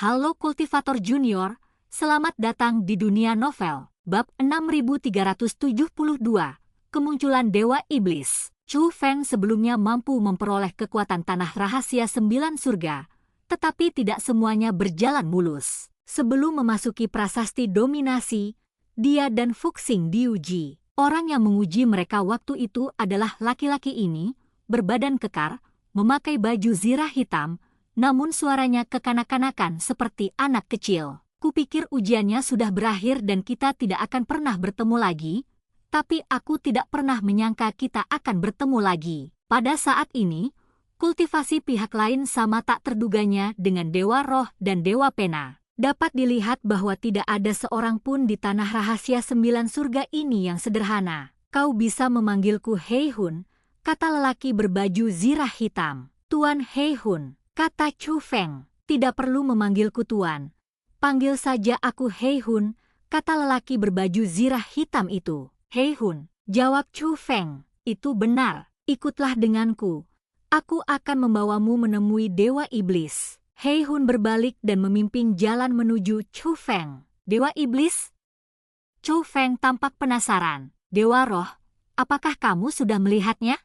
Halo Kultivator Junior, selamat datang di dunia novel. Bab 6372, Kemunculan Dewa Iblis. Chu Feng sebelumnya mampu memperoleh kekuatan tanah rahasia 9 surga, tetapi tidak semuanya berjalan mulus. Sebelum memasuki prasasti dominasi, dia dan Fuxing diuji. Orang yang menguji mereka waktu itu adalah laki-laki ini, berbadan kekar, memakai baju zirah hitam, namun suaranya kekanak-kanakan seperti anak kecil. Kupikir ujiannya sudah berakhir dan kita tidak akan pernah bertemu lagi, tapi aku tidak pernah menyangka kita akan bertemu lagi. Pada saat ini, kultivasi pihak lain sama tak terduganya dengan Dewa Roh dan Dewa Pena. Dapat dilihat bahwa tidak ada seorang pun di tanah rahasia 9 surga ini yang sederhana. Kau bisa memanggilku Hei Hun, kata lelaki berbaju zirah hitam. Tuan Hei Hun, kata Chu Feng. Tidak perlu memanggilku tuan. Panggil saja aku Hei Hun, kata lelaki berbaju zirah hitam itu. Hei Hun, jawab Chu Feng. Itu benar, ikutlah denganku. Aku akan membawamu menemui Dewa Iblis. Hei Hun berbalik dan memimpin jalan menuju Chu Feng. Dewa Iblis? Chu Feng tampak penasaran. Dewa Roh, apakah kamu sudah melihatnya?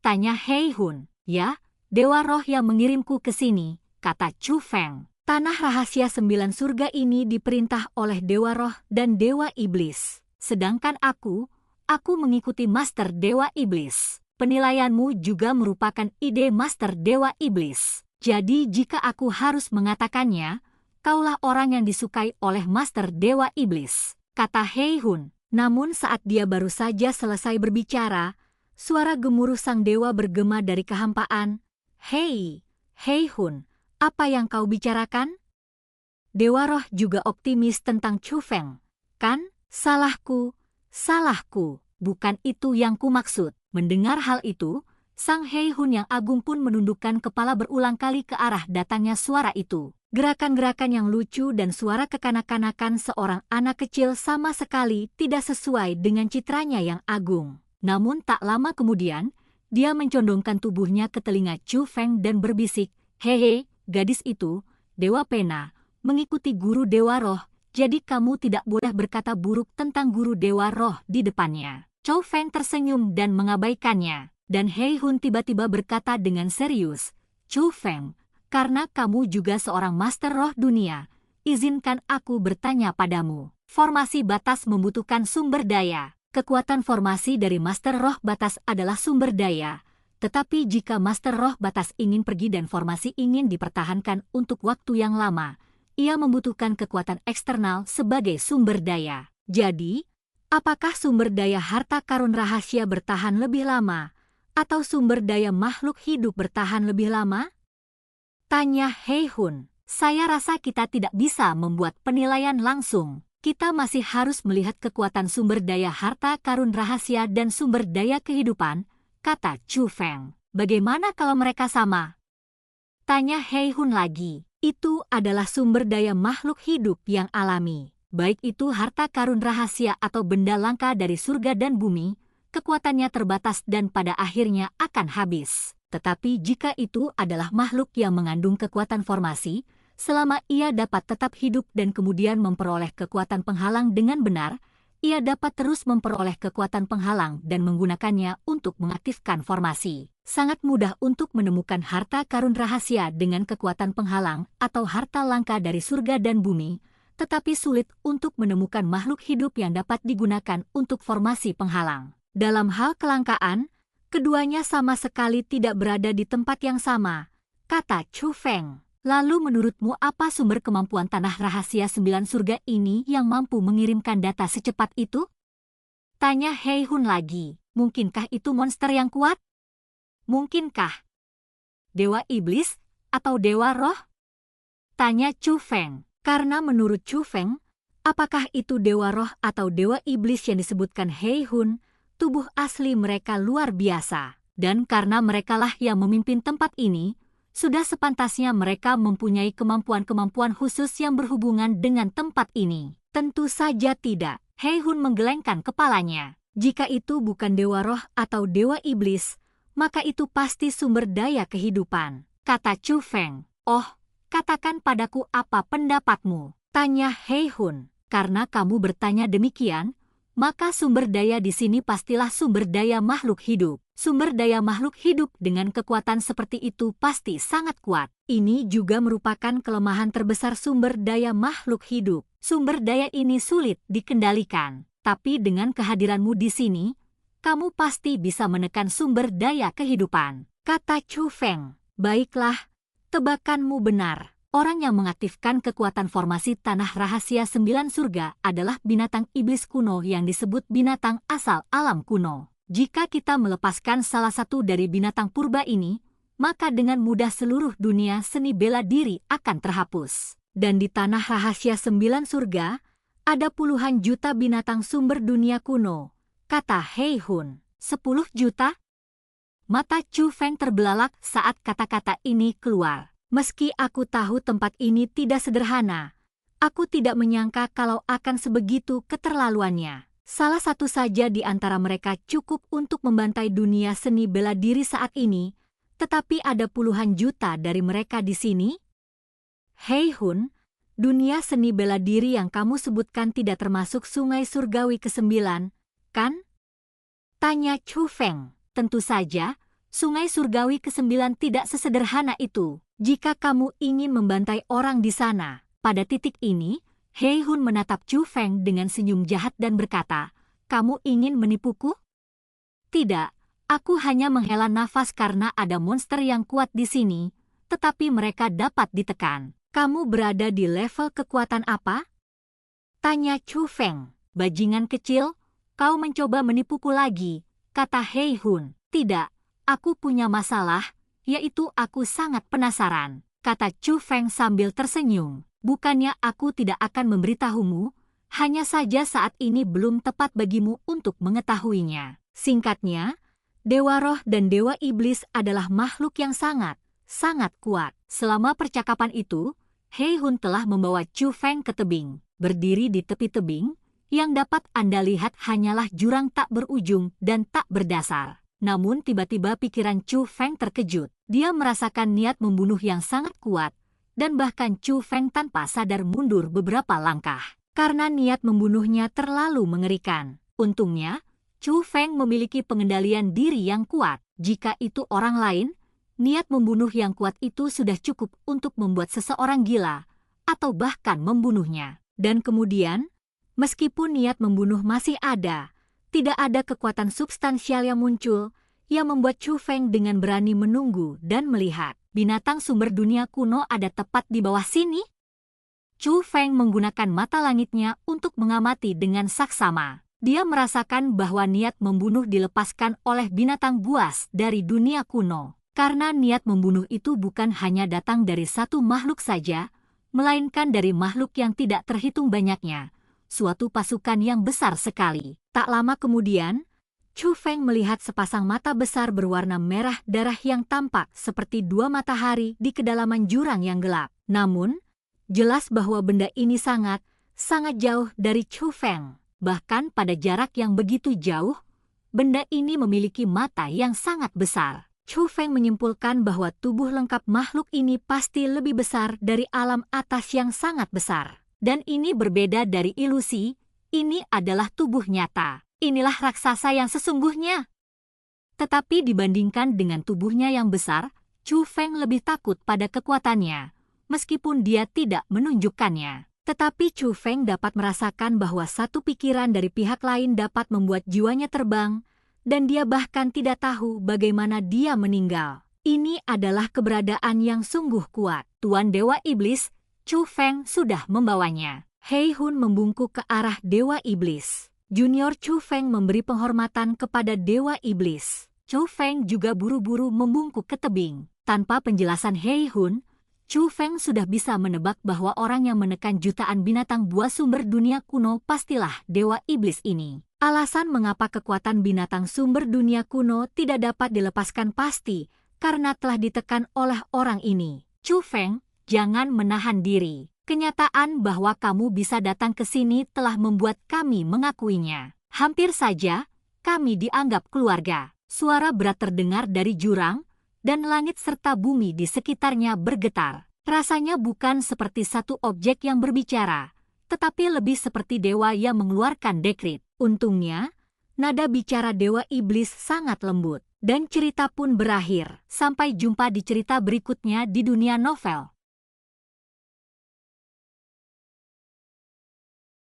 Tanya Hei Hun. Ya, Dewa Roh yang mengirimku ke sini, kata Chu Feng. Tanah rahasia 9 surga ini diperintah oleh Dewa Roh dan Dewa Iblis. Sedangkan aku mengikuti Master Dewa Iblis. Penilaianmu juga merupakan ide Master Dewa Iblis. Jadi jika aku harus mengatakannya, kaulah orang yang disukai oleh Master Dewa Iblis, kata Hei Hun. Namun saat dia baru saja selesai berbicara, suara gemuruh sang dewa bergema dari kehampaan. Hei Hun, apa yang kau bicarakan? Dewa Roh juga optimis tentang Chu Feng. Kan? Salahku, bukan itu yang kumaksud. Mendengar hal itu, Sang Hei Hun yang agung pun menundukkan kepala berulang kali ke arah datangnya suara itu. Gerakan-gerakan yang lucu dan suara kekanak-kanakan seorang anak kecil sama sekali tidak sesuai dengan citranya yang agung. Namun tak lama kemudian, dia mencondongkan tubuhnya ke telinga Chu Feng dan berbisik, "Hehe, gadis itu, Dewa Pena, mengikuti guru Dewa Roh, jadi kamu tidak boleh berkata buruk tentang guru Dewa Roh di depannya." Chu Feng tersenyum dan mengabaikannya. Dan Hei Hun tiba-tiba berkata dengan serius, "Chu Feng, karena kamu juga seorang Master Roh dunia, izinkan aku bertanya padamu. Formasi batas membutuhkan sumber daya. Kekuatan formasi dari Master Roh batas adalah sumber daya. Tetapi jika Master Roh batas ingin pergi dan formasi ingin dipertahankan untuk waktu yang lama, ia membutuhkan kekuatan eksternal sebagai sumber daya. Jadi, apakah sumber daya harta karun rahasia bertahan lebih lama, atau sumber daya makhluk hidup bertahan lebih lama?" Tanya Hei Hun. "Saya rasa kita tidak bisa membuat penilaian langsung. Kita masih harus melihat kekuatan sumber daya harta karun rahasia dan sumber daya kehidupan," kata Chu Feng. "Bagaimana kalau mereka sama?" Tanya Hei Hun lagi. "Itu adalah sumber daya makhluk hidup yang alami. Baik itu harta karun rahasia atau benda langka dari surga dan bumi, kekuatannya terbatas dan pada akhirnya akan habis. Tetapi jika itu adalah makhluk yang mengandung kekuatan formasi, selama ia dapat tetap hidup dan kemudian memperoleh kekuatan penghalang dengan benar, ia dapat terus memperoleh kekuatan penghalang dan menggunakannya untuk mengaktifkan formasi. Sangat mudah untuk menemukan harta karun rahasia dengan kekuatan penghalang atau harta langka dari surga dan bumi, tetapi sulit untuk menemukan makhluk hidup yang dapat digunakan untuk formasi penghalang. Dalam hal kelangkaan, keduanya sama sekali tidak berada di tempat yang sama, kata Chu Feng. Lalu menurutmu apa sumber kemampuan tanah rahasia 9 surga ini yang mampu mengirimkan data secepat itu? Tanya Hei Hun lagi. Mungkinkah itu monster yang kuat? Mungkinkah Dewa Iblis atau Dewa Roh? Tanya Chu Feng. Karena menurut Chu Feng, apakah itu Dewa Roh atau Dewa Iblis yang disebutkan Hei Hun, tubuh asli mereka luar biasa. Dan karena merekalah yang memimpin tempat ini, sudah sepantasnya mereka mempunyai kemampuan-kemampuan khusus yang berhubungan dengan tempat ini. Tentu saja tidak. Hei Hun menggelengkan kepalanya. Jika itu bukan Dewa Roh atau Dewa Iblis, maka itu pasti sumber daya kehidupan, kata Chu Feng. Oh, Katakan padaku apa pendapatmu, tanya Hei Hun. Karena kamu bertanya demikian, maka sumber daya di sini pastilah sumber daya makhluk hidup. Sumber daya makhluk hidup dengan kekuatan seperti itu pasti sangat kuat. Ini juga merupakan kelemahan terbesar sumber daya makhluk hidup. Sumber daya ini sulit dikendalikan. Tapi dengan kehadiranmu di sini, kamu pasti bisa menekan sumber daya kehidupan, kata Chu Feng. Baiklah, tebakanmu benar. Orang yang mengaktifkan kekuatan formasi Tanah Rahasia 9 Surga adalah binatang iblis kuno yang disebut binatang asal alam kuno. Jika kita melepaskan salah satu dari binatang purba ini, maka dengan mudah seluruh dunia seni bela diri akan terhapus. Dan di Tanah Rahasia 9 Surga, ada puluhan juta binatang sumber dunia kuno, kata Hei Hun. 10 juta? Mata Chu Feng terbelalak saat kata-kata ini keluar. Meski aku tahu tempat ini tidak sederhana, aku tidak menyangka kalau akan sebegitu keterlaluannya. Salah satu saja di antara mereka cukup untuk membantai dunia seni bela diri saat ini, tetapi ada puluhan juta dari mereka di sini. Hei Hun, dunia seni bela diri yang kamu sebutkan tidak termasuk Sungai Surgawi ke-9, kan? Tanya Chu Feng. Tentu saja, Sungai Surgawi ke-9 tidak sesederhana itu. Jika kamu ingin membantai orang di sana, pada titik ini, Hei Hun menatap Chu Feng dengan senyum jahat dan berkata, kamu ingin menipuku? Tidak, aku hanya menghela nafas karena ada monster yang kuat di sini, tetapi mereka dapat ditekan. Kamu berada di level kekuatan apa? Tanya Chu Feng. Bajingan kecil, kau mencoba menipuku lagi, kata Hei Hun. Tidak, aku punya masalah, yaitu aku sangat penasaran, kata Chu Feng sambil tersenyum. Bukannya aku tidak akan memberitahumu, hanya saja saat ini belum tepat bagimu untuk mengetahuinya. Singkatnya, Dewa Roh dan Dewa Iblis adalah makhluk yang sangat kuat. Selama percakapan itu, Hei Hun telah membawa Chu Feng ke tebing. Berdiri di tepi tebing, yang dapat Anda lihat hanyalah jurang tak berujung dan tak berdasar. Namun tiba-tiba pikiran Chu Feng terkejut. Dia merasakan niat membunuh yang sangat kuat, dan bahkan Chu Feng tanpa sadar mundur beberapa langkah, karena niat membunuhnya terlalu mengerikan. Untungnya, Chu Feng memiliki pengendalian diri yang kuat. Jika itu orang lain, niat membunuh yang kuat itu sudah cukup untuk membuat seseorang gila, atau bahkan membunuhnya. Dan kemudian, meskipun niat membunuh masih ada, tidak ada kekuatan substansial yang muncul, yang membuat Chu Feng dengan berani menunggu dan melihat. Binatang sumber dunia kuno ada tepat di bawah sini? Chu Feng menggunakan mata langitnya untuk mengamati dengan saksama. Dia merasakan bahwa niat membunuh dilepaskan oleh binatang buas dari dunia kuno. Karena niat membunuh itu bukan hanya datang dari satu makhluk saja, melainkan dari makhluk yang tidak terhitung banyaknya. Suatu pasukan yang besar sekali. Tak lama kemudian, Chu Feng melihat sepasang mata besar berwarna merah darah yang tampak seperti dua matahari di kedalaman jurang yang gelap. Namun, jelas bahwa benda ini sangat jauh dari Chu Feng. Bahkan pada jarak yang begitu jauh, benda ini memiliki mata yang sangat besar. Chu Feng menyimpulkan bahwa tubuh lengkap makhluk ini pasti lebih besar dari alam atas yang sangat besar. Dan ini berbeda dari ilusi, ini adalah tubuh nyata. Inilah raksasa yang sesungguhnya. Tetapi dibandingkan dengan tubuhnya yang besar, Chu Feng lebih takut pada kekuatannya, meskipun dia tidak menunjukkannya. Tetapi Chu Feng dapat merasakan bahwa satu pikiran dari pihak lain dapat membuat jiwanya terbang, dan dia bahkan tidak tahu bagaimana dia meninggal. Ini adalah keberadaan yang sungguh kuat. Tuan Dewa Iblis, Chu Feng sudah membawanya. Hei Hun membungkuk ke arah Dewa Iblis. Junior Chu Feng memberi penghormatan kepada Dewa Iblis. Chu Feng juga buru-buru membungkuk ke tebing. Tanpa penjelasan Hei Hun, Chu Feng sudah bisa menebak bahwa orang yang menekan jutaan binatang buas sumber dunia kuno pastilah Dewa Iblis ini. Alasan mengapa kekuatan binatang sumber dunia kuno tidak dapat dilepaskan pasti karena telah ditekan oleh orang ini. Chu Feng, jangan menahan diri. Kenyataan bahwa kamu bisa datang ke sini telah membuat kami mengakuinya. Hampir saja, kami dianggap keluarga. Suara berat terdengar dari jurang, dan langit serta bumi di sekitarnya bergetar. Rasanya bukan seperti satu objek yang berbicara, tetapi lebih seperti dewa yang mengeluarkan dekrit. Untungnya, nada bicara Dewa Iblis sangat lembut. Dan cerita pun berakhir. Sampai jumpa di cerita berikutnya di dunia novel.